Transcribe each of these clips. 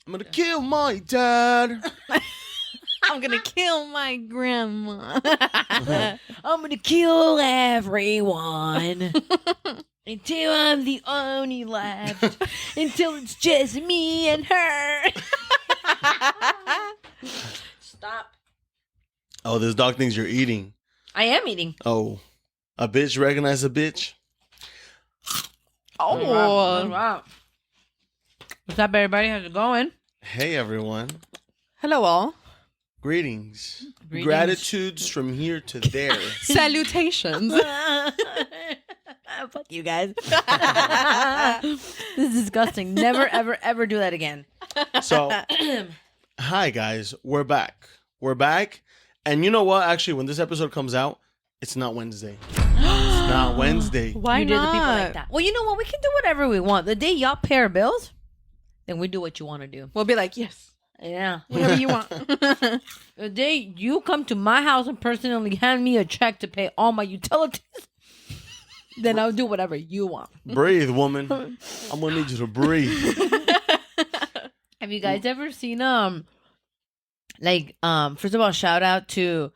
I'm gonna kill my dad. I'm gonna kill my grandma. I'm gonna kill everyone until I'm the only left. Until it's just me and her. Stop. Oh, this dog thinks you're eating. I am eating. Oh, a bitch recognize a bitch. Oh. What's up, everybody? How's it going? Hey, everyone. Hello, all. Greetings. Greetings. Gratitudes from here to there. Salutations. Fuck you guys. This is disgusting. Never, ever, ever do that again. So, hi, guys. We're back. We're back. And you know what? Actually, when this episode comes out, it's not Wednesday. It's not Wednesday. Why you not? do the people like that. Well, you know what? We can do whatever we want. The day y'all pay our bills, then we do what you want to do. We'll be like, yes, Yeah. whatever you want. The day you come to my house and personally hand me a check to pay all my utilities, then I'll do whatever you want. Breathe, woman. I'm going to need you to breathe. Have you guys ever seen first of all, shout out to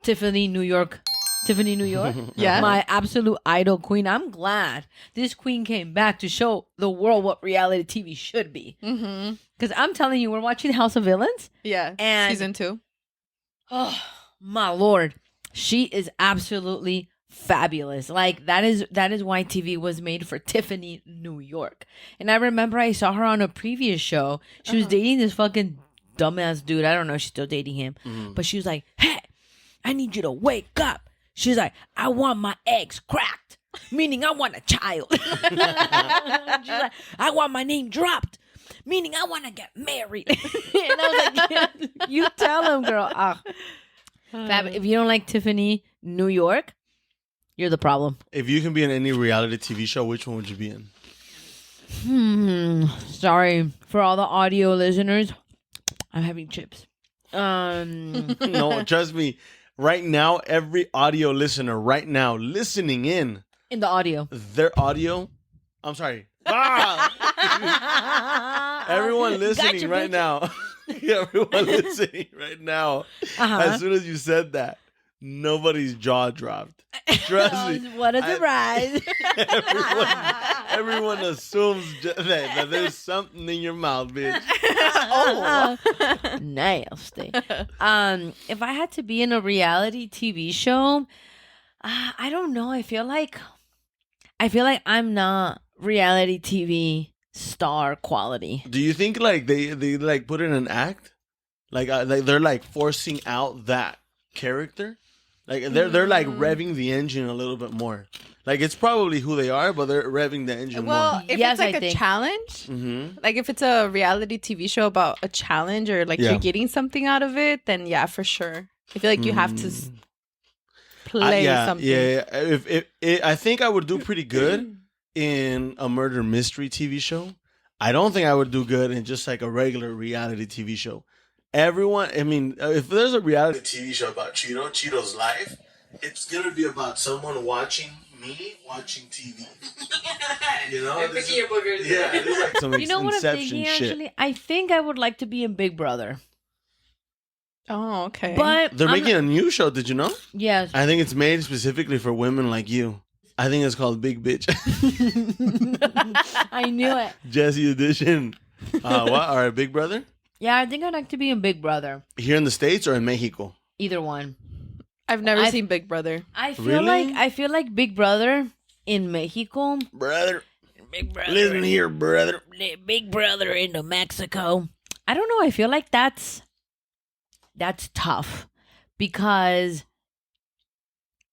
Tiffany, New York. Yeah. My absolute idol queen. I'm glad this queen came back to show the world what reality TV should be. Mm-hmm. Because I'm telling you, we're watching House of Villains. Yeah. And Season 2. oh my lord, she is absolutely fabulous. Like that is why TV was made for Tiffany, New York. And I remember I saw her on a previous show. She was dating this fucking dumbass dude. I don't know if she's still dating him, but she was like, "Hey, I need you to wake up." She's like, "I want my eggs cracked," meaning I want a child. She's like, "I want my name dropped," meaning I want to get married. And I was like, yeah, you tell him, girl. Fab, if you don't like Tiffany, New York, you're the problem. If you can be in any reality TV show, which one would you be in? Sorry for all the audio listeners. I'm having chips. No, trust me. Right now, every audio listener right now listening in the audio. their audio. I'm sorry. Everyone listening Gotcha, right bitch. now. Everyone listening right now. As soon as you said that, nobody's jaw dropped. Trust me. What a surprise. Everyone assumes that there's something in your mouth, bitch. Nasty. If I had to be in a reality TV show, I don't know. I feel like I'm not reality TV star quality. Do you think like they like put in an act, like they're like forcing out that character, like they're like revving the engine a little bit more. Like it's probably who they are, but they're revving the engine Well, more. if Yes, it's like I a think. challenge, Mm-hmm. like if it's a reality TV show about a challenge or like Yeah. you're getting something out of it, then yeah, for sure. I feel like you have to play something. Yeah. I think I would do pretty good in a murder mystery TV show. I don't think I would do good in just like a regular reality TV show. Everyone, I mean, if there's a reality TV show about Cheeto's life, it's gonna be about someone watching me watching TV. You know, this is, yeah, this is like some You know what I'm Inception thinking? shit. Actually, I think I would like to be in Big Brother. Oh, okay. But They're I'm making a new show. Did you know? yes. I think it's made specifically for women like you. I think it's called Big Bitch. I knew it. Jesse Edition. What? All right, Big Brother? Yeah, I think I'd like to be in Big Brother. Here in the States or in Mexico? Either one. I've never seen Big Brother. I feel Really? like Big Brother in Mexico. Brother. Big Brother. Listen here, brother. Big Brother into Mexico. I don't know. I feel like that's tough because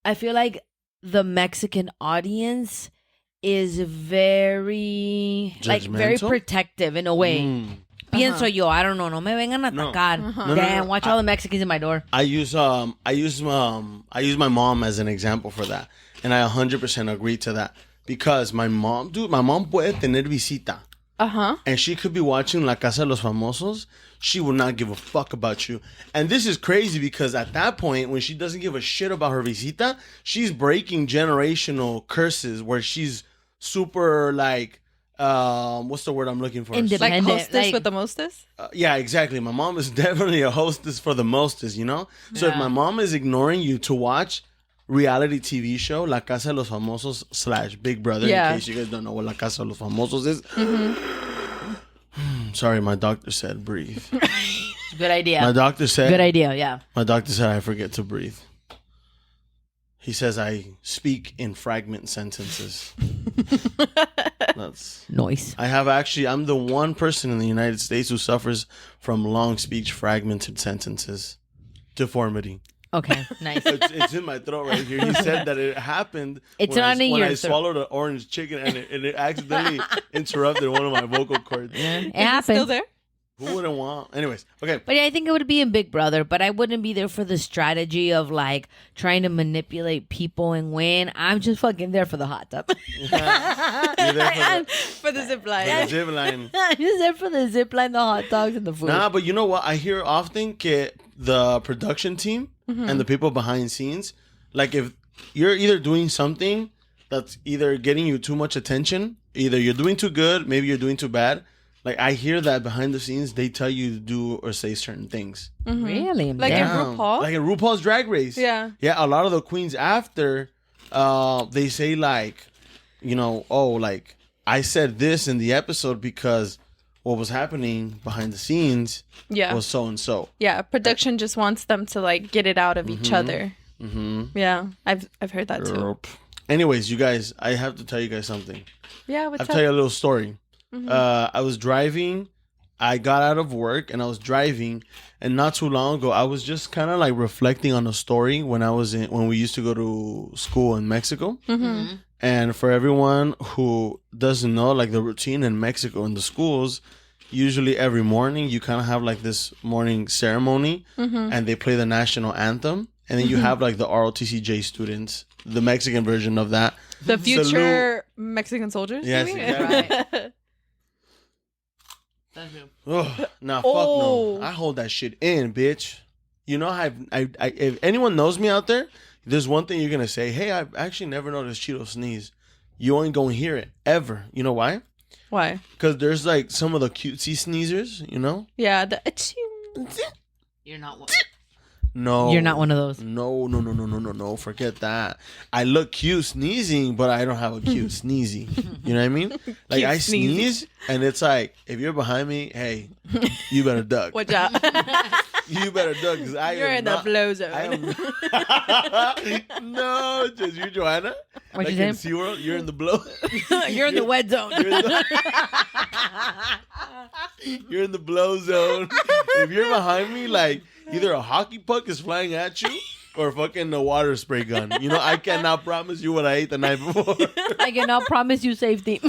I feel like the Mexican audience is very very Judgmental? protective in a way. Pienso yo, I don't know, no me vengan a No. atacar. No, Damn, no. watch all the Mexicans in my door. I use my mom as an example for that, and I 100% agree to that because my mom puede tener visita, and she could be watching La Casa de los Famosos. She will not give a fuck about you, and this is crazy because at that point, when she doesn't give a shit about her visita, she's breaking generational curses where she's super like what's the word I'm looking for? Like Independent. hostess with the mostest? Yeah, exactly. My mom is definitely a hostess for the mostest, you know? So if Yeah. my mom is ignoring you to watch reality TV show, La Casa de los Famosos / Big Brother, Yeah. in case you guys don't know what La Casa de los Famosos is. Sorry, my doctor said breathe. Good idea. My doctor said... Good idea, yeah. My doctor said I forget to breathe. He says I speak in fragment sentences. That's... Noise. I'm the one person in the United States who suffers from long speech fragmented sentences. Deformity. Okay, nice. It's in my throat right here. He said that it happened It's when not in when your I throat. swallowed an orange chicken and it accidentally interrupted one of my vocal cords. It Still happened. there? Who wouldn't want? Anyways, okay. But yeah, I think it would be in Big Brother, but I wouldn't be there for the strategy of like trying to manipulate people and win. I'm just fucking there for the hot tub. You're there For the zip line. for the zip line. I'm just there for the zip line, the hot dogs, and the food. Nah, but you know what? I hear often that the production team and the people behind scenes, like if you're either doing something that's either getting you too much attention, either you're doing too good, maybe you're doing too bad. Like I hear that behind the scenes, they tell you to do or say certain things. Really? Like in Damn. RuPaul? Like in RuPaul's Drag Race. Yeah. Yeah, a lot of the queens after, they say like, you know, oh, like I said this in the episode because what was happening behind the scenes Yeah. was so and so. Yeah. Production just wants them to like get it out of each other. Mm-hmm. Yeah. I've heard that too. Anyways, you guys, I have to tell you guys something. Yeah. What's I'll up? tell you a little story. I was driving. I got out of work and I was driving, and not too long ago, I was just kind of like reflecting on a story when we used to go to school in Mexico. And for everyone who doesn't know, like the routine in Mexico in the schools, usually every morning you kind of have like this morning ceremony, and they play the national anthem, and then you have like the ROTCJ students, the Mexican version of that. The future Mexican soldiers? Yes, you mean? exactly. Oh, nah, fuck Oh. no. I hold that shit in, bitch. You know, if anyone knows me out there, there's one thing you're gonna say. Hey, I've actually never noticed Cheeto sneeze. You ain't gonna hear it ever. You know why? Why? Because there's like some of the cutesy sneezers. You know? Yeah. The You're not one. No, You're not one of those. No. Forget that. I look cute sneezing, but I don't have a cute sneezy. You know what I mean? Like Cute I sneezy. sneeze, and it's like if you're behind me, hey, you better duck. Watch out. You better duck because I You're am in not, the blow zone. I am no, just you, Joanna. What'd Like you in say? SeaWorld, you're in the blow. You're in the wet zone. You're in the, you're in the blow zone. If you're behind me, like either a hockey puck is flying at you or fucking a water spray gun. You know, I cannot promise you what I ate the night before. I cannot promise you safety.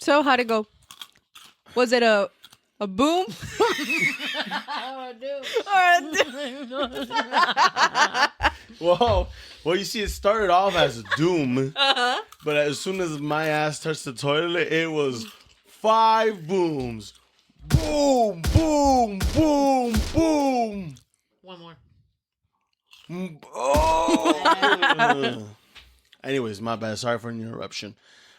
So how'd it go? Was it a boom? Whoa. Well, you see, it started off as doom, but as soon as my ass touched the toilet, it was 5 booms. Boom, boom, boom, boom. One more. Oh. Anyways, my bad. Sorry for an interruption.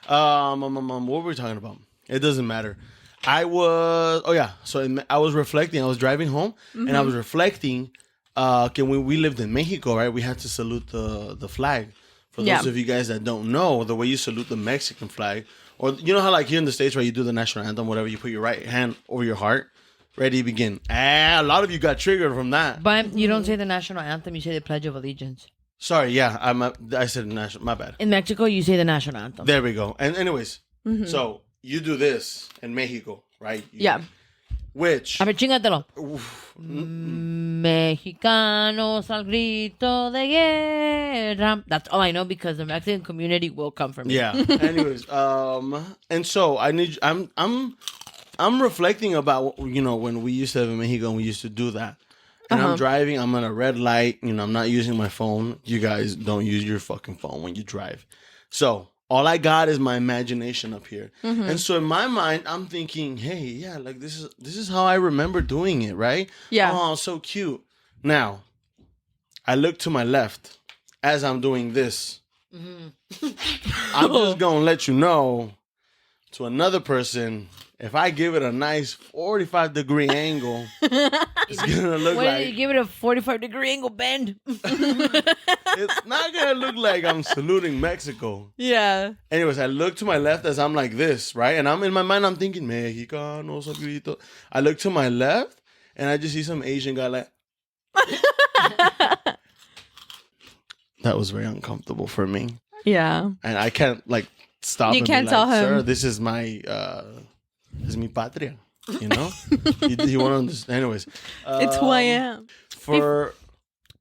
What were we talking about? It doesn't matter. I was I was reflecting. I was driving home and I was reflecting. When we lived in Mexico, right? We had to salute the flag. For those of you guys that don't know, the way you salute the Mexican flag, or you know how like here in the States, right? You do the national anthem, whatever. You put your right hand over your heart, Ready, begin. A lot of you got triggered from that. But you don't say the national anthem. You say the Pledge of Allegiance. Sorry, yeah, I said national. My bad. In Mexico, you say the national anthem. There we go. And anyways, so you do this in Mexico, right? Yeah. Which? A ver, chingatelo. Oof, Mexicanos al grito de guerra. That's all I know because the Mexican community will come for me. yeah. Anyways, and so I'm reflecting about when we used to live in Mexico and we used to do that. And I'm driving. I'm on a red light. I'm not using my phone. You guys don't use your fucking phone when you drive. So all I got is my imagination up here. And so in my mind, I'm thinking, hey, yeah, like this is how I remember doing it, right? Yeah. Oh, so cute. Now, I look to my left as I'm doing this. I'm just gonna let you know to another person. If I give it a nice 45-degree angle, it's gonna look What like did you give it a 45-degree angle bend? it's not gonna look like I'm saluting Mexico. Yeah. Anyways, I look to my left as I'm like this, right? And I'm in my mind, I'm thinking, Mexicanos, grito. I look to my left, and I just see some Asian guy like. That was very uncomfortable for me, Yeah. and I can't stop. You and can't be tell like, him. Sir, this is my. This is mi patria, you know. you want to understand, anyways. It's who I am.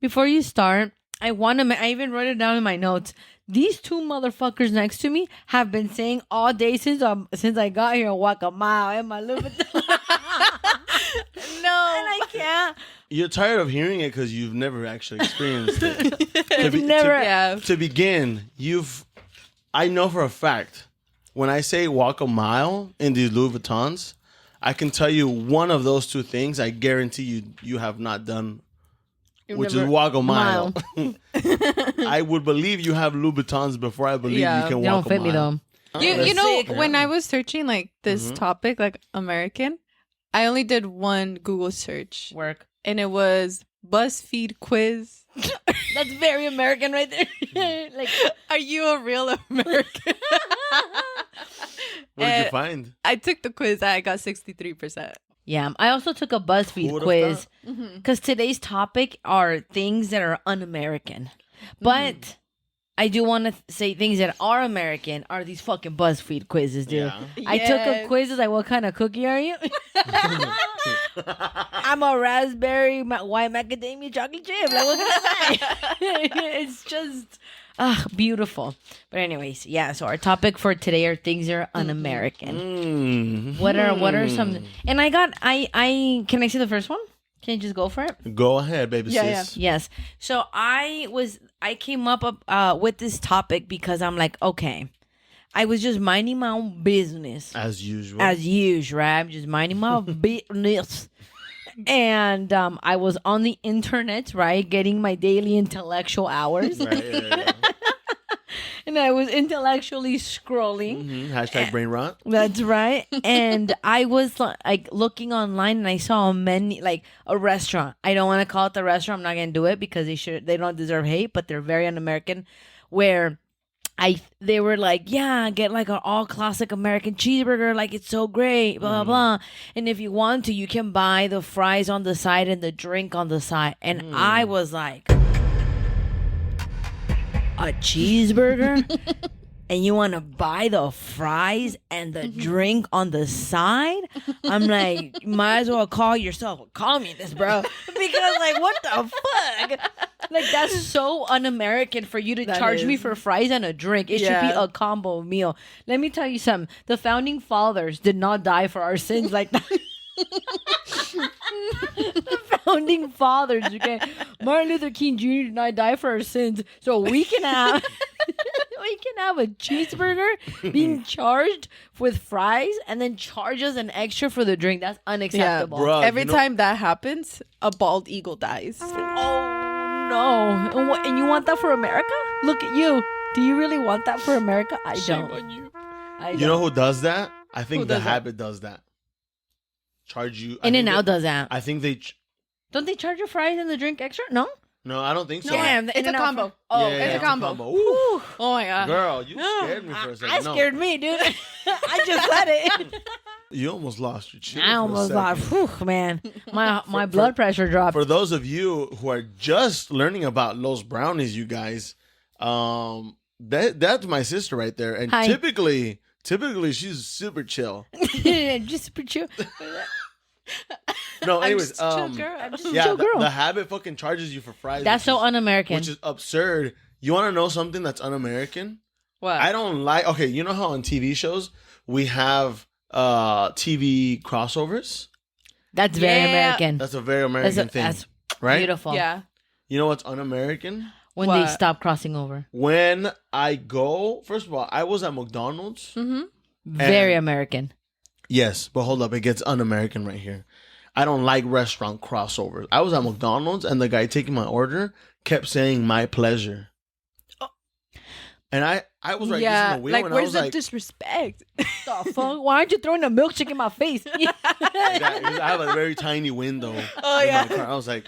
Before you start, I even wrote it down in my notes. These two motherfuckers next to me have been saying all day since I got here, guacamole, my little bit. No, and I can't. You're tired of hearing it because you've never actually experienced it. Yeah. To begin, I know for a fact. When I say walk a mile in these Louis Vuittons, I can tell you one of those two things I guarantee you have not done, which is walk a mile. I would believe you have Louis Vuittons before I believe you can They walk don't fit a me mile. though. You know, sick. when I was searching this topic, American, I only did one Google search. Work. And it was BuzzFeed quiz. That's very American right there. Are you a real American? What did you find? I took the quiz. I got 63%. Yeah, I also took a Who BuzzFeed would've quiz Mm-hmm. because today's topic are things that are un-American. But I do want to say things that are American are these fucking BuzzFeed quizzes, dude. Yeah. I took a Yes. quiz. It's like, what kind of cookie are you? I'm a raspberry white macadamia chocolate chip. Like, what can I say? It's just beautiful. But anyways, yeah. So our topic for today are things that are un-American. What are some? And I can I see the first one? Can you just go for it? Go ahead, baby Yeah, sis. Yes. So I came up with this topic because I'm like, okay, I was just minding my own business. As usual. Right? I'm just minding my business. And I was on the internet, right? Getting my daily intellectual hours. Right, yeah. And I was intellectually scrolling. Hashtag brain rot. That's right. And I was looking online and I saw a restaurant. I don't want to call it the restaurant. I'm not going to do it because they don't deserve hate, but they're very un-American, where they were like, yeah, get an all classic American cheeseburger. Like, it's so great, blah, blah, blah. And if you want to, you can buy the fries on the side and the drink on the side. And I was like, a cheeseburger? And you want to buy the fries and the drink on the side? I'm like, you might as well call yourself a communist, bro. Because, what the fuck? That's so un-American for you to charge me for fries and a drink. It should be a combo meal. Let me tell you something. The founding fathers did not die for our sins like that. The founding fathers, okay? Martin Luther King Jr. did not die for our sins, so we can have a cheeseburger being charged with fries and then charge us an extra for the drink. That's unacceptable. Bro, Every time that happens, a bald eagle dies. Oh no! And you want that for America? Look at you. Do you really want that for America? I don't. on you. I You know who does that? I think Who The does that? Habit does that. Charge you. In-N-Out does that. I think they. Don't they charge your fries and the drink extra? No. No, I don't think so. Damn, the It's a In-N-Out combo. Oh, Yeah, it's a combo. Ooh, Oh my god. girl, you scared me for a second. I scared me, dude. I just said it. You almost lost your chill. I almost lost. thought, whew, man, my blood pressure dropped. For those of you who are just learning about Los Brownies, you guys, that's my sister right there, and Hi. typically she's super chill. Just super chill. No, I'm anyways, just a chill girl. I'm just yeah, chill girl. the Habit fucking charges you for fries. That's so un-American. which is absurd. You want to know something that's un-American? What? I don't like. Okay, you know how on TV shows we have TV crossovers? That's very Yeah. American. That's a very American thing, That's right? beautiful. Yeah. You know what's un-American? When they What? stop crossing over. When I go, first of all, I was at McDonald's. Mm-hmm. Very American. Yes, but hold up, it gets un-American right here. I don't like restaurant crossovers. I was at McDonald's and the guy taking my order kept saying "my pleasure," and I was right Yeah. in the wheel Like, and I where's was the like, The disrespect? fuck? Why aren't you throwing a milkshake in my face? that, 'cause I have a very tiny window. Oh, in yeah. my car. I was like,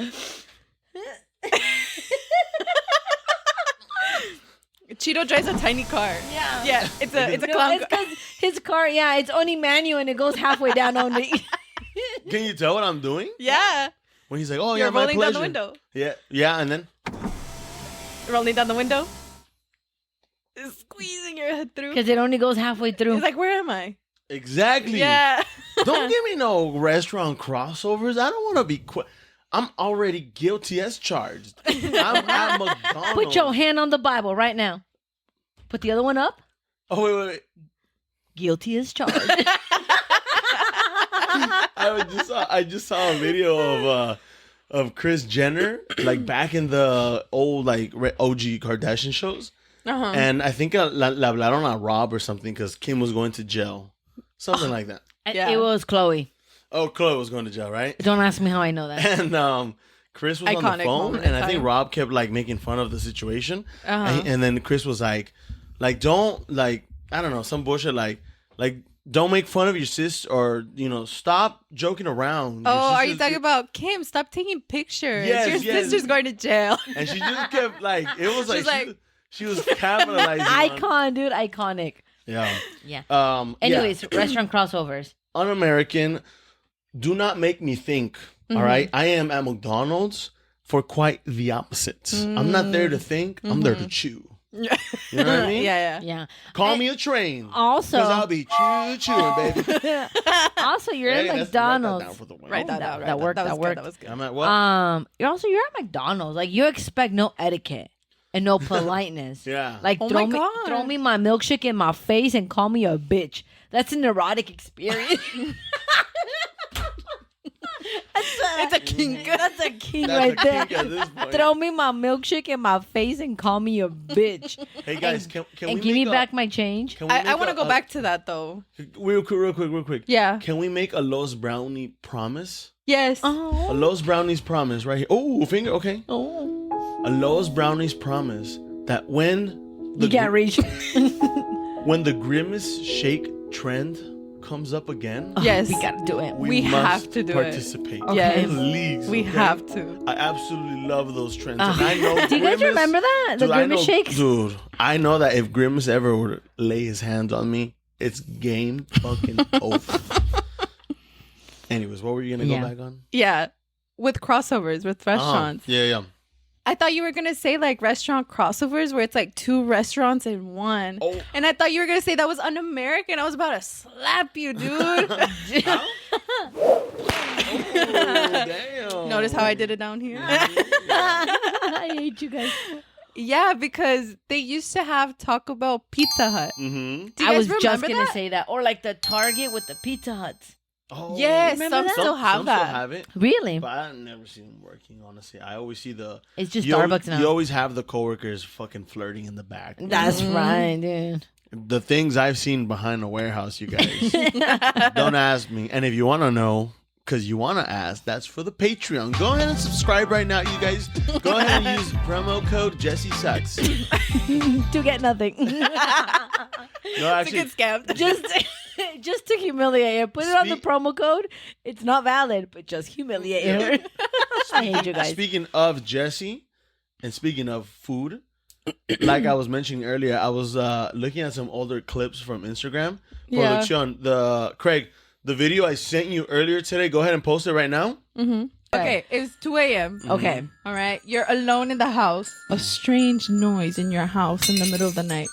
Cheeto drives a tiny car. Yeah. Yeah. It's a No, clown it's car. because his car, yeah, it's only manual and it goes halfway down only. can you tell what I'm doing? Yeah. When he's like, "Oh You're yeah, my rolling pleasure." down the window. Yeah, and then Rolling down the window. Squeezing your head through. Because it only goes halfway through. It's like, where am I? exactly. Yeah. Don't give me no restaurant crossovers. I don't want to be. I'm already guilty as charged. I'm at McDonald's. Put your hand on the Bible right now. Put the other one up. Oh wait. Guilty as charged. I just saw a video of Kris Jenner like back in the old like OG Kardashian shows, Uh-huh. and I think la hablaron a Rob or something because Kim was going to jail, something like that. Yeah. It was Chloe. Oh, Chloe was going to jail, right? Don't ask me how I know that. And Chris was on the Iconic phone, moment and in I think time. Rob kept like making fun of the situation, Uh-huh. and then Chris was like, don't like I don't know some bullshit like don't make fun of your sis or stop joking around. Your Oh, are you sister's- talking about Kim? Stop taking pictures. Yes, Your yes. sister's going to jail. And she just kept like it was She's like, like- she was capitalizing. on- Icon, dude. Iconic. Yeah. Yeah. Anyways, restaurant crossovers. Un-American. Do not make me think. Mm-hmm. All right, I am at McDonald's for quite the opposite. I'm not there to think. I'm there to chew. You know what I mean? Yeah. Yeah. Call me a train. Also, Because I'll be chewing, baby. also you're Hey, at let's write that McDonald's. down for the win. Write that that- down. that worked, That that was good. worked. That was good. I'm at what? You're at McDonald's. Like you expect no etiquette and no politeness. Yeah. Like Oh throw my me God. throw me my milkshake in my face and call me a bitch. That's an erotic experience. It's a kink. That's a king That's right a there. kink at this point. Throw me my milkshake in my face and call me a bitch. Hey guys, can and we give me make back my change. Can we I make want to a- go a- back to that though. real quick. Yeah. Can we make a Los Brownie promise? Yes. A Oh. Los Brownies promise right here. Oh, finger. Okay. Oh. A Los Brownies promise that when You can't reach. when the Grimace Shake trend comes up again, Yes. We gotta do it. We must have to do it. participate. Yes. Please. We okay? have to. I absolutely love those trends. Ugh. And I know Do you guys Grimace- remember that? The Dude, I Grimace know- shakes? Dude, I know that if Grimace ever were to lay his hands on me, it's game fucking over. Anyways, what were you gonna Yeah. go back on? Yeah. With crossovers with restaurants. Yeah. I thought you were gonna say like restaurant crossovers where it's like two restaurants in one. Oh. And I thought you were gonna say that was un-American. I was about to slap you, dude. Damn. Notice how I did it down here? I hate you guys. Yeah, because they used to have Taco Bell Pizza Hut. Mm-hmm. Do you I guys was just remember gonna that? say that. Or like the Target with the Pizza Huts. Oh, Yes, Remember some that? still have some that. Still have it, Really? but I've never seen them working. Honestly, I always see the. It's just you al- Starbucks now. You always have the coworkers fucking flirting in the back. That's Mhm. right, dude. The things I've seen behind the warehouse, you guys. Don't ask me. And if you want to know, because you want to ask, that's for the Patreon. Go ahead and subscribe right now, you guys. Go ahead and use promo code Jesse Sucks. To get nothing. No, It's a actually, good scam. just to humiliate her. Put it on the Speak- promo code. It's not valid, but just humiliate her. I hate you guys. speaking of Jesse, and speaking of food, like I was mentioning earlier, I was looking at some older clips from Instagram. Yeah. Production, Craig, the video I sent you earlier today. Go ahead and post it right now. Mm-hmm. Okay, it's 2 a.m. Okay. All right, you're alone in the house. A strange noise in your house in the middle of the night.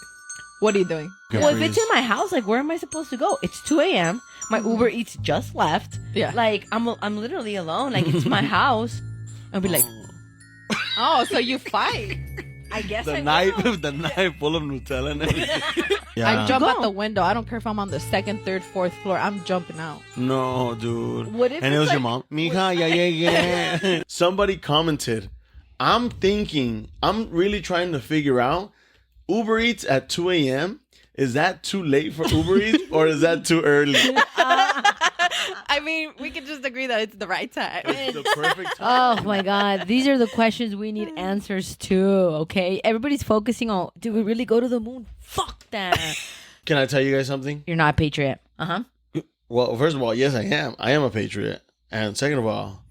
What are you doing? Well, if it's in my house, like, where am I supposed to go? It's 2 a.m. My Uber Eats just left. Yeah. Like, I'm literally alone. Like, it's my house. I'll be like, Oh, so you fight. I guess The I knife, will. the knife full of Nutella and everything. I jump Go. out the window. I don't care if I'm on the second, third, fourth floor. I'm jumping out. No, dude. What if and it it's was your like- mom. Mija, yeah. Somebody commented. I'm really trying to figure out Uber Eats at 2 a.m. Is that too late for Uber Eats or is that too early? I mean, we can just agree that it's the right time. It's the perfect time. Oh my God. These are the questions we need answers to, okay? Everybody's focusing on, do we really go to the moon? Fuck that. Can I tell you guys something? You're not a patriot. Uh-huh. Well, first of all, yes, I am. I am a patriot. And second of all,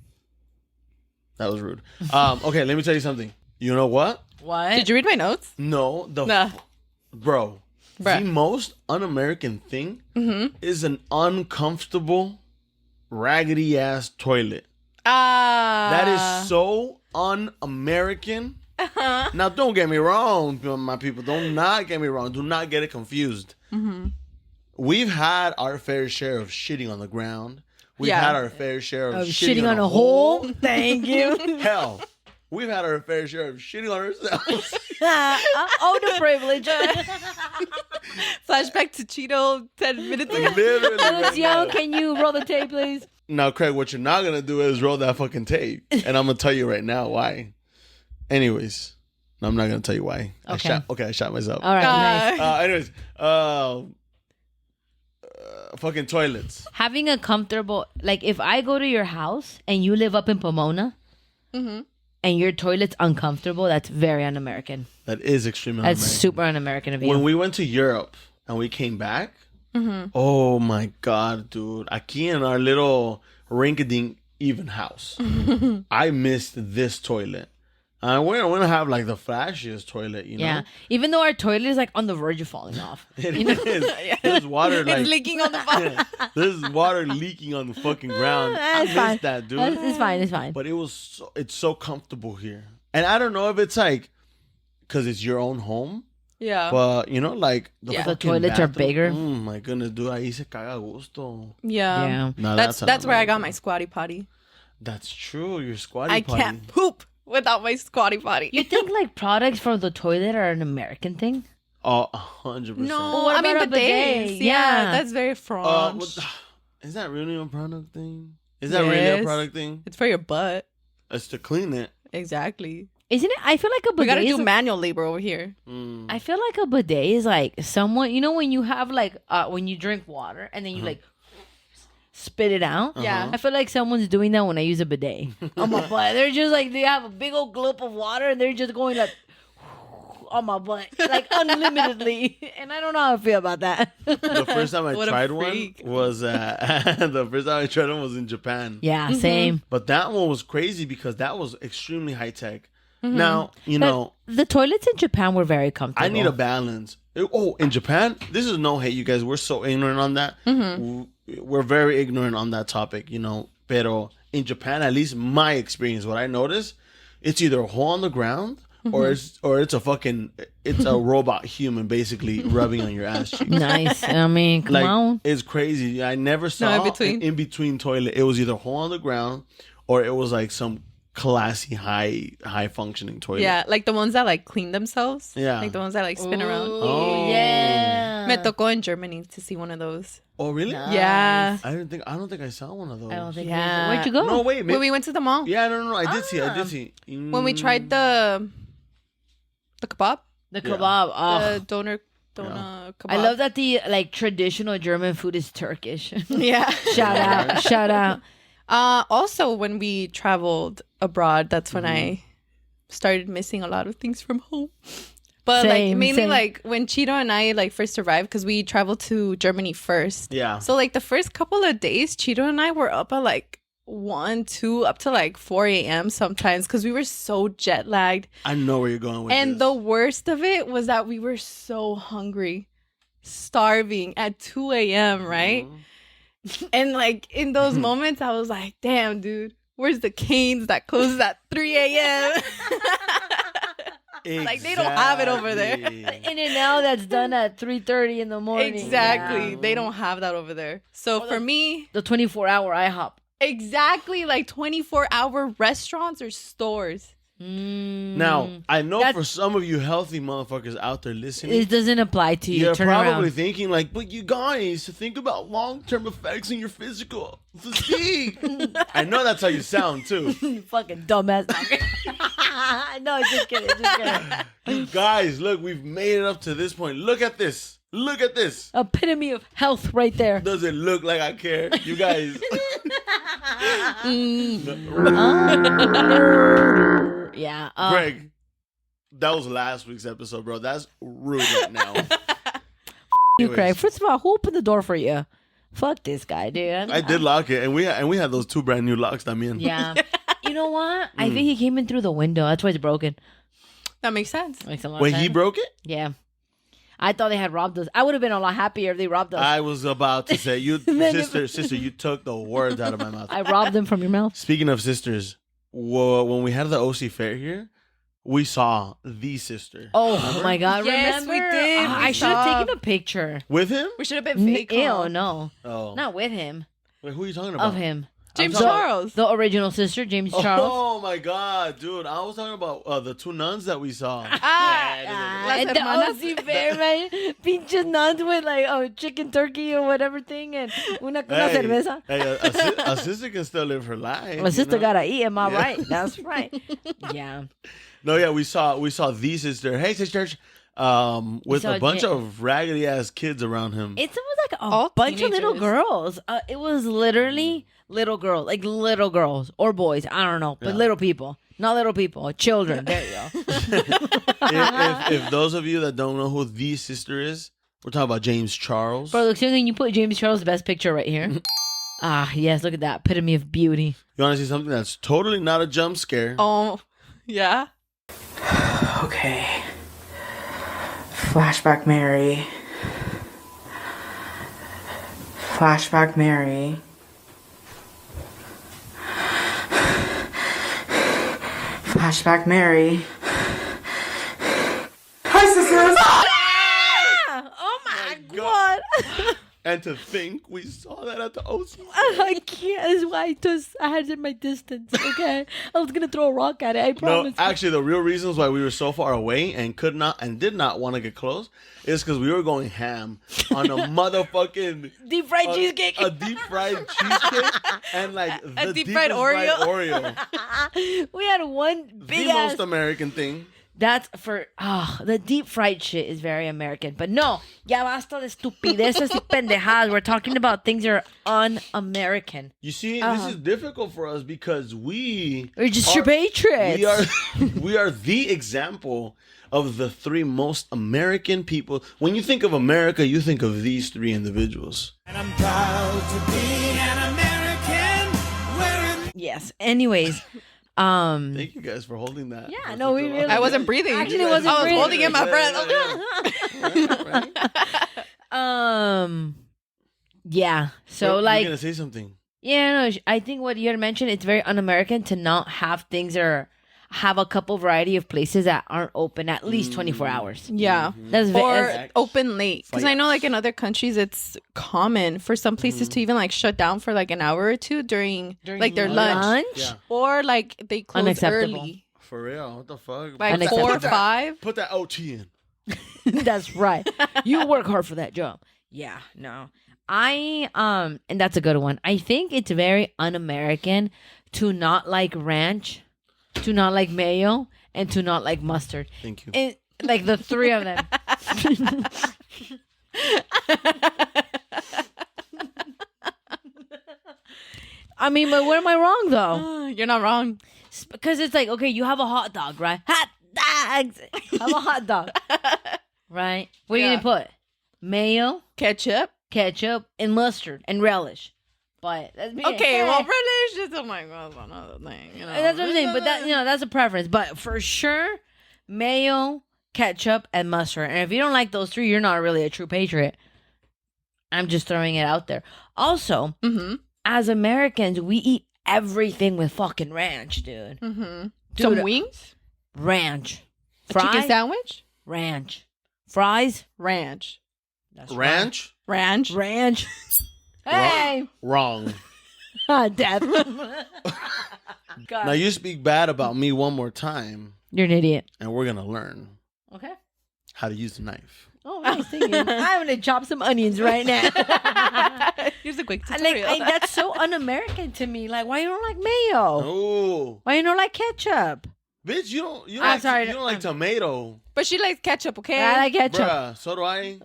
that was rude. Okay, let me tell you something. You know what? What? Did you read my notes? No, Nah. Bro, Bruh. the most un-American thing is an uncomfortable, raggedy-ass toilet. That is so un-American. Now, don't get me wrong, my people. Do not get me wrong. Do not get it confused. We've had our fair share of shitting on the ground. We've Yeah. had our fair share of shitting on a hole. Thank you. Hell, we've had our fair share of shitting on ourselves. Oh, the privilege. Flashback to Cheeto 10 minutes ago. Literally. right Lucio, now. can you roll the tape, please? Now, Craig, what you're not gonna do is roll that fucking tape, and I'm gonna tell you right now why. Anyways, no, I'm not gonna tell you why. Okay. I shot myself. All right, nice. Anyways, fucking toilets. Having a comfortable, like, if I go to your house and you live up in Pomona and your toilet's uncomfortable, that's very un-American. That is extremely That's un-American. super un-American of you. When we went to Europe and we came back, oh my God, dude. Aquí in our little rinky-dink even house, I missed this toilet. We're going to have like the flashiest toilet, you know? Yeah. Even though our toilet is like on the verge of falling off. It is. There's water like... It's leaking on the bottom. There's water leaking on the fucking ground. I That's missed fine. that, dude. It's fine. It's fine. But it's so comfortable here. And I don't know if it's like, because it's your own home. Yeah. But, you know, like the Yeah. The fucking toilets are bathroom- bigger. Oh my goodness, dude. Ahí se caga a gusto. Yeah. Yeah. No, That's where I got my squatty potty. That's true. Your squatty I potty. can't poop without my squatty potty. You think like products for the toilet are an American thing? Oh, 100%. No, what I mean about a bidets. bidet? Yeah, Yeah. that's very French. Is that really a product thing? Is that really a Yes. product thing? It's for your butt. It's to clean it. Exactly. Isn't it? I feel like a We bidet gotta is do manual labor over here. I feel like a bidet is like someone, you know, when you have like, when you drink water and then you like spit it out. Yeah. I feel like someone's doing that when I use a bidet. On my butt. They're just like, they have a big old glop of water and they're just going like, on my butt, like unlimitedly. And I don't know how I feel about that. The first time I What a tried one freak. was the first time I tried one was in Japan. Yeah, same. But that one was crazy because that was extremely high tech. Now, you know, The toilets in Japan were very comfortable. I need a balance. In Japan, this is no hate, you guys. We're so ignorant on that. We're very ignorant on that topic, you know. Pero in Japan, at least my experience, what I noticed, it's either a hole on the ground or it's a robot human basically rubbing on your ass cheek. Nice. I mean, come on. It's crazy. I never saw in between? in between toilet. It was either hole on the ground or it was like some classy high functioning toilet. Yeah, like the ones that like clean themselves. Yeah. Like the ones that like spin around. Oh. Yeah. Me tocó in Germany to see one of those. Oh really? Nice. Yeah. I don't think I saw one of those. I don't think. Yeah. Where'd you go? No wait. When we went to the mall. Yeah, no. I did see. When we tried the kebab. The Yeah. kebab. Oh. The doner kebab. I love that the like traditional German food is Turkish. Yeah. Shout out. Also, when we traveled abroad, that's when I started missing a lot of things from home. But like Same, mainly same. like when Cheeto and I like first arrived, because we traveled to Germany first. Yeah. So like the first couple of days, Cheeto and I were up at like 1, 2, up to like 4 a.m. sometimes because we were so jet lagged. I know where you're going with And this. the worst of it was that we were so hungry, starving at 2 a.m., right? And like in those moments, I was like, damn, dude, where's the Canes that closes at 3 a.m.? Like they don't have it over there. In-N-Out that's done at 3:30 in the morning. Exactly. Yeah. They don't have that over there. So for me, The 24-hour IHOP. exactly, like 24-hour restaurants or stores. Now, I know That's- for some of you healthy motherfuckers out there listening, It doesn't apply to you. you're Turn probably around. thinking like, but you guys think about long-term effects in your physical physique. I know that's how you sound too. You fucking dumbass. No, just kidding. Just kidding. You guys, look, we've made it up to this point. Look at this. Look at this. Epitome of health right there. Does it look like I care? You guys. Yeah. Greg, that was last week's episode, bro. That's rude right now. You, Anyways. Craig. First of all, who opened the door for you? Fuck this guy, dude. I did lock it, and we had those 2 brand new locks. I mean, Yeah. You know what? I think he came in through the window. That's why it's broken. That makes sense. Makes a lot When of he sense. broke it, Yeah. I thought they had robbed us. I would have been a lot happier if they robbed us. I was about to say, you Then sister, you took the words out of my mouth. I robbed them from your mouth. Speaking of sisters, when we had the OC fair here, we saw the sister. Oh my God! Yes, remember? we did. Oh, We I should have saw. taken a picture. With him? We should have been fake. Ew, huh? no, Oh, not with him. Wait, who are you talking about? Of him, James I'm talking- Charles. the original sister, James Charles. Oh my God, dude! I was talking about the 2 nuns that we saw. Las And the hermanas. OC fair, man. Pinches nuns with like chicken turkey or whatever thing and una cerveza. Hey, a sister can still live her life. My sister you know? gotta eat. Am I Yeah. right? That's right. Yeah. No, yeah, we saw the sister. Hey, sister. With saw a bunch Jan- of raggedy ass kids around him. It was like a All bunch of little teenagers. girls. It was literally little girls, like little girls or boys. I don't know, but Yeah. little people, not little people, children. There you go. if those of you that don't know who the sister is, we're talking about James Charles. Bro, look, can you put James Charles' best picture right here? Yes, look at that epitome of beauty. You want to see something that's totally not a jump scare? Oh, yeah. Okay. Flashback Mary. Flashback Mary. Flashback Mary. Hi, sisters! Oh my God. And to think we saw that at the OC. I can't. That's why I had it in my distance. Okay, I was gonna throw a rock at it. I No, promise. actually, the real reasons why we were so far away and could not and did not want to get close is because we were going ham on a motherfucking Deep fried cheesecake. a deep fried cheesecake, and like the deep fried deepest Oreo. Oreo, We had one the big ass. most American thing. That's for the deep fried shit is very American. But no, ya basta de estupideces y pendejadas. We're talking about things that are un-American. You see, this is difficult for us because we We're just are- your patriots. We are we are the example of the 3 most American people. When you think of America, you think of these 3 individuals. Yes. Anyways, Thank you guys for holding that. Yeah, for no, we so long. really- I wasn't breathing. Actually, You it guys wasn't I was breathing. holding in my breath. yeah. So You're like, gonna say something. yeah, no, I think what you had mentioned, it's very un-American to not have things or have a couple variety of places that aren't open at least 24 hours. Yeah. That's Or very. open late. Because I know, like, in other countries, it's common for some places to even, like, shut down for, like, an hour or two during like, their lunch. Yeah, Or, like, they close Unacceptable. early. for real. What the fuck? Like, Unacceptable. 4 or 5. Put that OT in. That's right. You work hard for that job. Yeah, no. And that's a good one. I think it's very un-American to not like ranch, to not like mayo, and to not like mustard. Thank you. It, like the 3 of them. I mean, but where am I wrong though? You're not wrong. Because it's like, okay, you have a hot dog, right? Hot dogs. Have a hot dog, right? What are you Yeah. gonna put? Mayo, Ketchup. ketchup, and mustard and relish. But that's me. Okay, well, relish is, oh my God, that's another thing. You know? That's what I'm saying. But that, that's a preference. But for sure, mayo, ketchup, and mustard. And if you don't like those 3, you're not really a true patriot. I'm just throwing it out there. Also, Mm-hmm. as Americans, we eat everything with fucking ranch, dude. Mm-hmm. Dude, Some wings? Ranch. A chicken Fries? sandwich? Ranch. Fries? Ranch. That's Ranch? Ranch? Right. Ranch. Hey! Wrong. Death. God. Now you speak bad about me one more time, You're an idiot. and we're gonna learn Okay. how to use a knife. Oh, nice. Thank you. I'm going to chop some onions right now. Here's a quick Like, tutorial. that's so un-American to me. Like, why you don't like mayo? Oh, Why you don't like ketchup? bitch, you don't I'm like sorry, you don't like tomato, But she likes ketchup, okay? I like ketchup. bruh. So do I.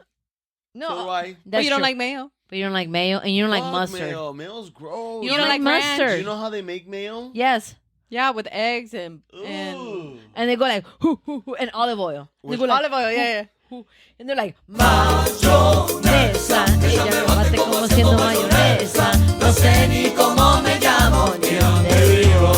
No, So do I. but that's you don't true. like mayo? But you don't like mayo, and you don't like Fuck mustard. Mayo. Mayo's gross. You You don't like ranch? Do mustard. you know how they make mayo? Yes, Yeah, with eggs and Ooh. and they go like hoo hoo hoo, and olive oil. They With go like, olive oil. Yeah, hoo, and they're like mayonesa. Ella me bate como siendo mayonesa. No sé ni cómo me llamo ni dónde vivo.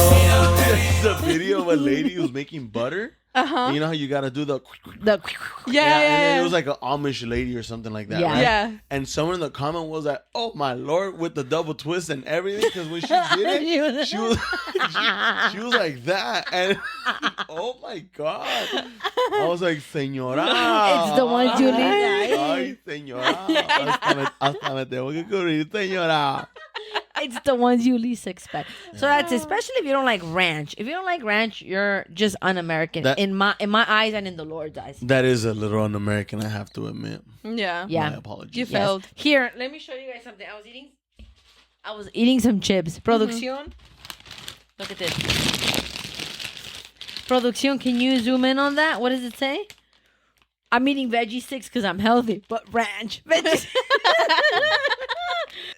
It's a video of a lady who's making butter. Uh-huh. And you know how you gotta do the The Yeah, and then yeah. it was like an Amish lady or something like that, Yeah. right? Yeah. And someone in the comment was like, "Oh my lord," with the double twist and everything, because when she did it, she was she was like that, and oh my god, I was like, "Señora, It's the one you need. Ay, señora, hasta me tengo que cubrir, señora." It's the ones you least expect. So that's especially if you don't like ranch. If you don't like ranch, you're just un-American That- in my eyes and in the Lord's eyes. That is a little un-American, I have to admit. Yeah. Yeah. My apologies. You Yes. failed. Here, let me show you guys something. I was eating some chips. Producción. Look at this. Producción, can you zoom in on that? What does it say? I'm eating veggie sticks because I'm healthy, but ranch. Veggie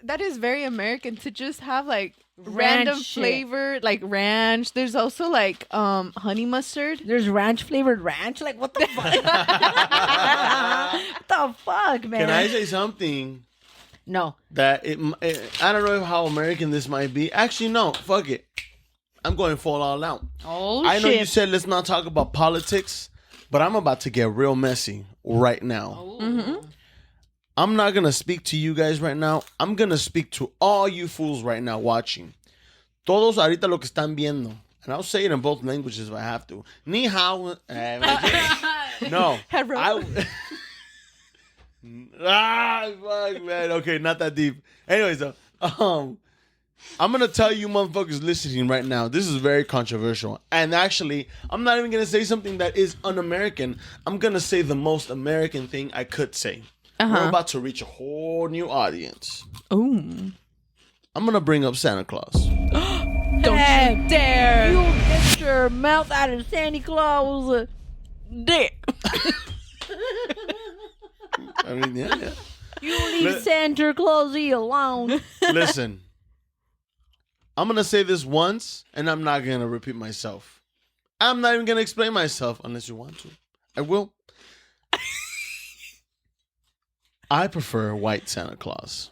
That is very American to just have like Ranch random shit. flavor, like ranch. There's also like honey mustard. There's ranch flavored ranch? Like, what the fuck? What the fuck, man? Can I say something? No. That I don't know how American this might be. Actually, no. Fuck it. I'm going full all out. Oh, I know shit. you said let's not talk about politics, but I'm about to get real messy right now. I'm not gonna speak to you guys right now. I'm gonna speak to all you fools right now watching. Todos ahorita lo que están viendo. And I'll say it in both languages if I have to. Ni hao. No. Hello. Fuck, man. Okay, not that deep. Anyways, I'm gonna tell you motherfuckers listening right now, this is very controversial. And actually, I'm not even gonna say something that is un-American. I'm gonna say the most American thing I could say. We're about to reach a whole new audience. Ooh. I'm gonna bring up Santa Claus. Don't Hey, you dare. You get your mouth out of Santa Claus dick. I mean, yeah. You leave Santa Clausy alone. Listen, I'm gonna say this once, and I'm not gonna repeat myself. I'm not even gonna explain myself unless you want to. I will. I prefer white Santa Claus.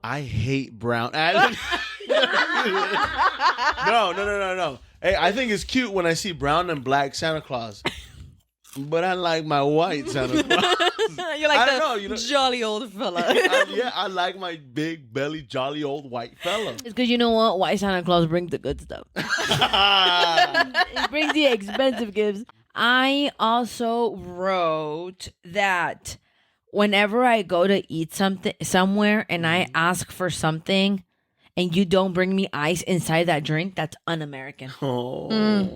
I hate brown. No. Hey, I think it's cute when I see brown and black Santa Claus. But I like my white Santa Claus. You're like I the don't know, you know- jolly old fella. I like my big belly, jolly old white fella. It's because you know what? White Santa Claus brings the good stuff. It brings the expensive gifts. I also wrote that whenever I go to eat something somewhere and I ask for something and you don't bring me ice inside that drink, that's un-American. Oh.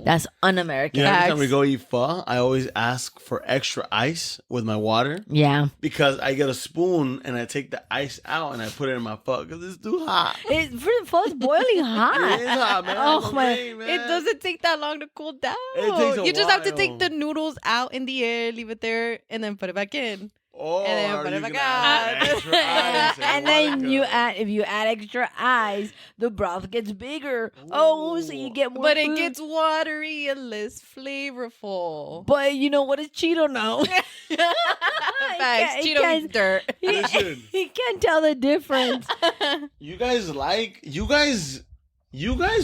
That's un-American. You know, every time we go eat pho, I always ask for extra ice with my water Yeah. because I get a spoon and I take the ice out and I put it in my pho because it's too hot. It's boiling hot. It is hot, man. Oh, That's my- what I'm saying, man. It doesn't take that long to cool down. It takes a You just have to while. take the noodles out in the air, leave it there, and then put it back in. Or And then put it you back can add out. extra ice And then if you add extra ice, the broth gets bigger. Oh, so you get more But it food. gets watery and less flavorful. But you know what is Cheeto now? Facts. he Cheetos can't- dirt. Listen, He can't tell the difference. you guys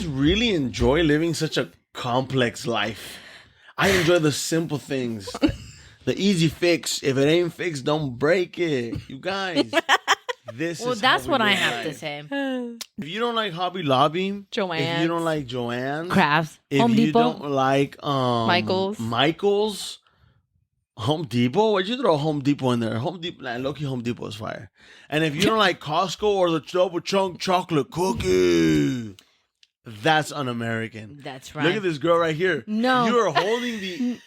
really enjoy living such a complex life. I enjoy the simple things. The easy fix. If it ain't fixed, don't break it. You guys. This Well, is that's how we what I live have to life. say. If you don't like Hobby Lobby, if you Joann's. don't like Joann's, Crafts. if Home you Depot. don't like Michael's, Home Depot, why'd you throw Home Depot in there? Home Depot, like, low-key Home Depot is fire. And if you don't like Costco or the double chunk chocolate cookie, that's un-American. That's right. Look at this girl right here. No. You are holding the...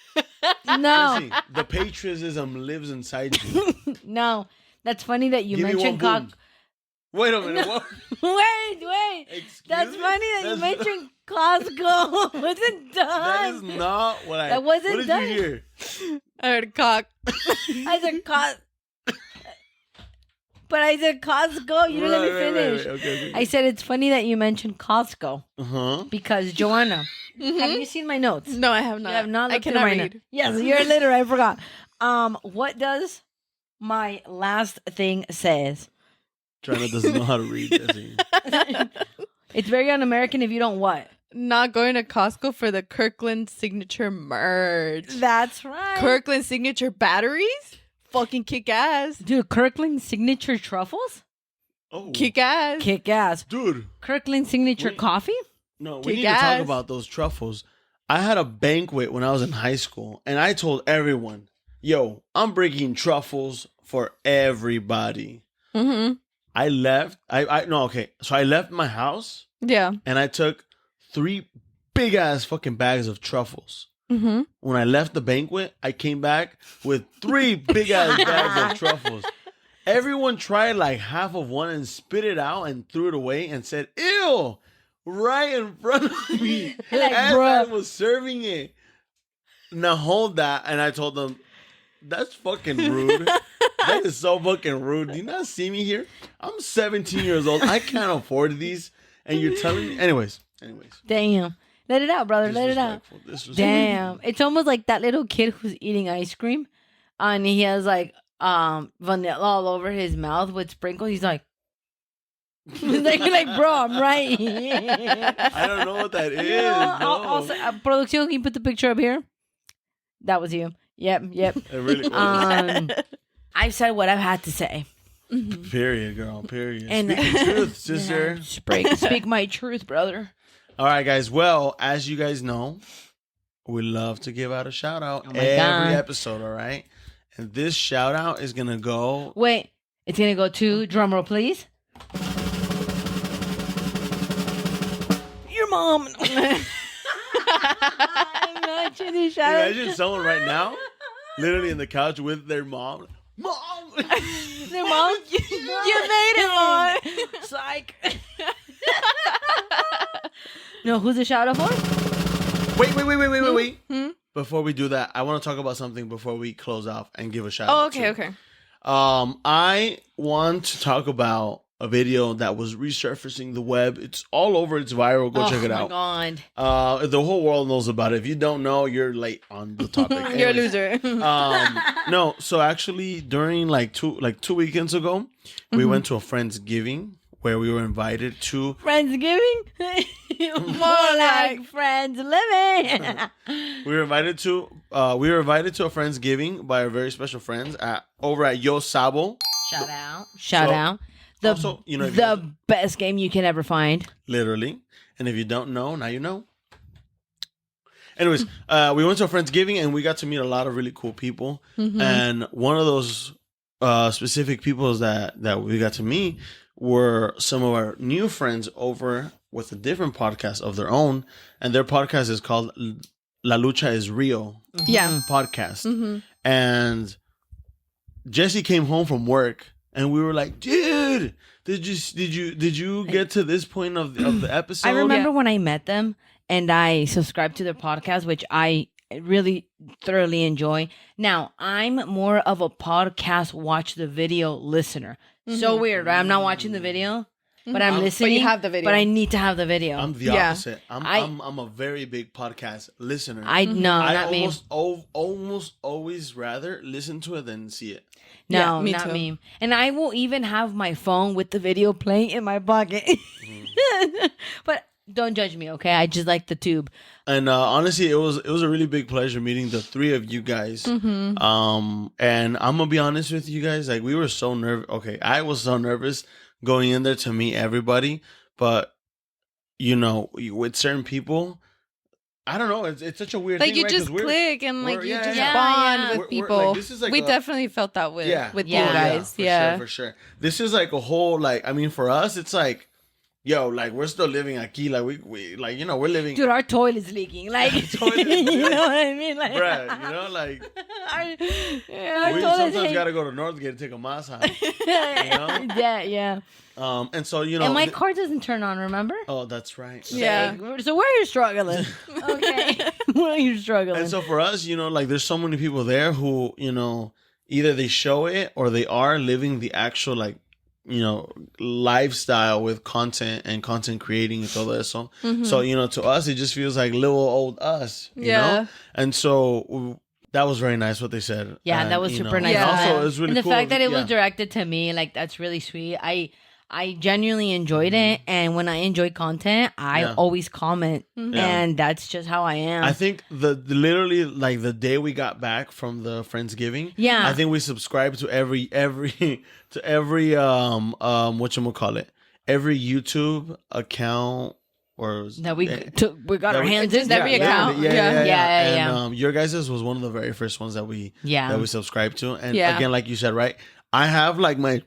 No. Listen, the patriotism lives inside you. No. That's funny that you Give me mentioned one boom. Wait a minute. No. What? Wait. Excuse That's me? funny that you That's- mentioned Costco. wasn't That is done. not what I... That wasn't What did done. you hear? I heard cock. I said But I said Costco. You didn't let me finish. Right. Okay. I said it's funny that you mentioned Costco Uh-huh. because Joanna, have you seen my notes? No, I have not. You have not I looked through cannot my read. notes. Yes, you're illiterate. I forgot. What does my last thing says? China doesn't know how to read. Jesse. It's very un-American if you don't what? Not going to Costco for the Kirkland signature merch. That's right. Kirkland signature batteries? Fucking kick ass. Dude, Kirkland signature truffles? Oh, Kick ass. Kick ass. dude. Kirkland signature Wait. coffee? No, we Kick need to talk ass. about those truffles. I had a banquet when I was in high school, and I told everyone, "Yo, I'm bringing truffles for everybody." Mm-hmm. I left. So I left my house, Yeah. and I took 3 big ass fucking bags of truffles. Mm-hmm. When I left the banquet, I came back with 3 big ass bags of truffles. Everyone tried like half of one and spit it out and threw it away and said, "Ew!" right in front of me Like, as bruh. I was serving it. Now hold that, and I told them, "That's fucking rude. That is so fucking rude. Do you not see me here? I'm 17 years old. I can't afford these, and you're telling me." Anyways. Damn. Let it out, brother. Let it out. Disrespectful. Damn. It's almost like that little kid who's eating ice cream and he has like vanilla all over his mouth with sprinkles. He's like, like, bro, I'm right here. I don't know what that is. You know, no. also, production, can you put the picture up here? That was you. Yep. It really was. I've said what I've had to say. Period, girl. Period. And- Speak the truth, sister. Speak my truth, brother. All right, guys. Well, as you guys know, we love to give out a shout out Oh my every God. episode. All right, and this shout out is gonna go. Wait, it's gonna go to drumroll, please. Your mom. Imagine shout out. Imagine someone right now, literally in the couch with their mom. Mom. Their mom. You made it, Mom. Psych. No, who's the shout out for? Wait. Hmm? Before we do that, I want to talk about something before we close off and give a shout Oh, out. okay, to. okay. I want to talk about a video that was resurfacing the web. It's all over. It's viral. Go check it out. Oh my god. The whole world knows about it. If you don't know, you're late on the topic. You're a Anyways, loser. no, so actually during like two weekends ago, we went to a Friendsgiving where we were invited to Friendsgiving? More like friends living. we were invited to a Friendsgiving by our very special friends over at Yo Sabo. Shout out. Shout So, out. The, also, you know, if you guys- the best game you can ever find. Literally. And if you don't know, now you know. Anyways, we went to a Friendsgiving and we got to meet a lot of really cool people. And one of those specific people that we got to meet were some of our new friends over with a different podcast of their own. And their podcast is called La Lucha is Real Yeah. podcast. And Jesse came home from work and we were like, dude, did you get to this point of the episode? I remember when I met them and I subscribed to their podcast, which I really thoroughly enjoy. Now, I'm more of a podcast watch the video listener. So weird, right? I'm not watching the video, but I'm listening. But you have the video. But I need to have the video. I'm the Yeah. opposite. I- I'm a very big podcast listener. I no, I not me. almost always rather listen to it than see it. No, Yeah, me not too. me. And I will even have my phone with the video playing in my pocket. But Don't judge me, okay? I just like the tube. And honestly, it was a really big pleasure meeting the three of you guys. Mm-hmm. And I'm gonna be honest with you guys, like we were so nervous. Okay, I was so nervous going in there to meet everybody, but with certain people, I don't know. It's such a weird Like thing, you right? just 'Cause we're- click and like we're- you yeah, just yeah. bond Yeah, with We're- people. like, this is like we a- definitely felt that with with you Yeah. guys. For sure. This is like a whole like. I mean, for us, it's like, yo, like we're still living aquí. Like we like we're living. Dude, our toilet's leaking. Like, Toilet is you know what I mean? Like, Bruh, like our we toilet's sometimes hang- gotta go to Northgate and take a massage. know? Yeah. And so And my car doesn't turn on, remember? oh, that's right. Yeah. So where are you struggling? Okay. Where are you struggling? And so for us, like there's so many people there who, either they show it or they are living the actual like, lifestyle with content and content creating and todo eso. Mm-hmm. So, to us, it just feels like little old us, you know? And so that was very nice what they said. Yeah, And, that was super nice. Yeah. Also, it was really and the cool. fact that it was yeah. directed to me, like, that's really sweet. I genuinely enjoyed it, and when I enjoy content, I Yeah. always comment, and that's just how I am. I think the literally like the day we got back from the Friendsgiving, Yeah. I think we subscribed to every whatchamacallit, every YouTube account or that we eh, got that our we- hands just in every there. account. Yeah. And your guys's was one of the very first ones that we subscribed to. And Yeah. again, like you said, right? I have like my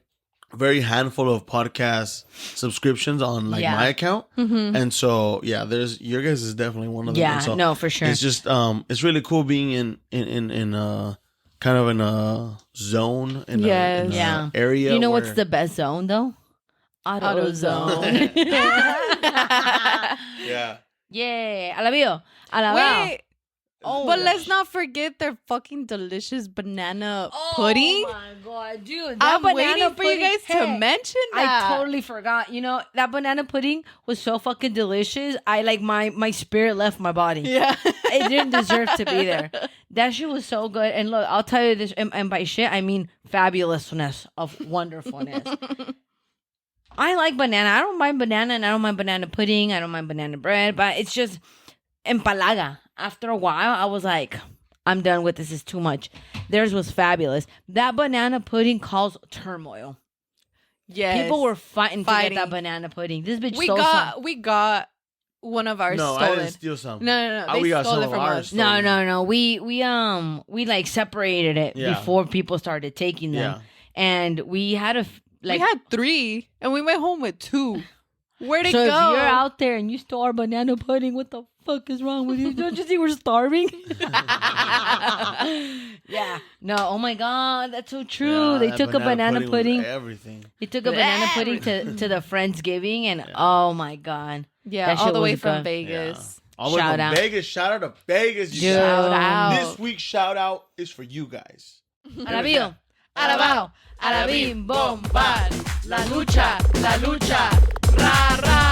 very handful of podcast subscriptions on like Yeah. my account. Mm-hmm. And so your guys is definitely one of them. Yeah, And so no, for sure. it's just it's really cool being in kind of in a zone in Yes. a Yeah. area. You know where- what's the best zone though? AutoZone. yeah. Yeah, alabio, alabao. Wait. Oh, But yeah. let's not forget their fucking delicious banana pudding. Oh my god, dude! I'm that waiting banana for you pudding- guys to Hey, mention that. I totally forgot. You know, that banana pudding was so fucking delicious. I like my spirit left my body. Yeah. It didn't deserve to be there. That shit was so good. And look, I'll tell you this, and by shit I mean fabulousness of wonderfulness. I like banana. I don't mind banana, and I don't mind banana pudding. I don't mind banana bread, but it's just empalaga. After a while, I was like, I'm done with this. It's too much. Theirs was fabulous. That banana pudding caused turmoil. Yes. People were fighting to get Fighting. that banana pudding. This bitch we stole got some. we got one of ours No, I stolen. didn't steal some. No. We They got stole some it of from ours us. stolen. No. We like separated it Yeah. before people started taking them, Yeah. and we had We had 3 and we went home with 2. Where'd it so go? if you're out there and you stole our banana pudding, what the fuck is wrong with you? Don't you see we're starving? Yeah. No. Oh my god, that's so true. Yeah, They that took a banana was pudding. everything. They took a banana pudding to the Friendsgiving, and oh my god, Yeah, that all shit the way was from good. Vegas. All the way Shout from out. Vegas. Shout out to Vegas. You Dude. guys. Shout out. This week's shout out is for you guys. Alabío, Alabao, alabim, bom, bam. La lucha, ra, ra.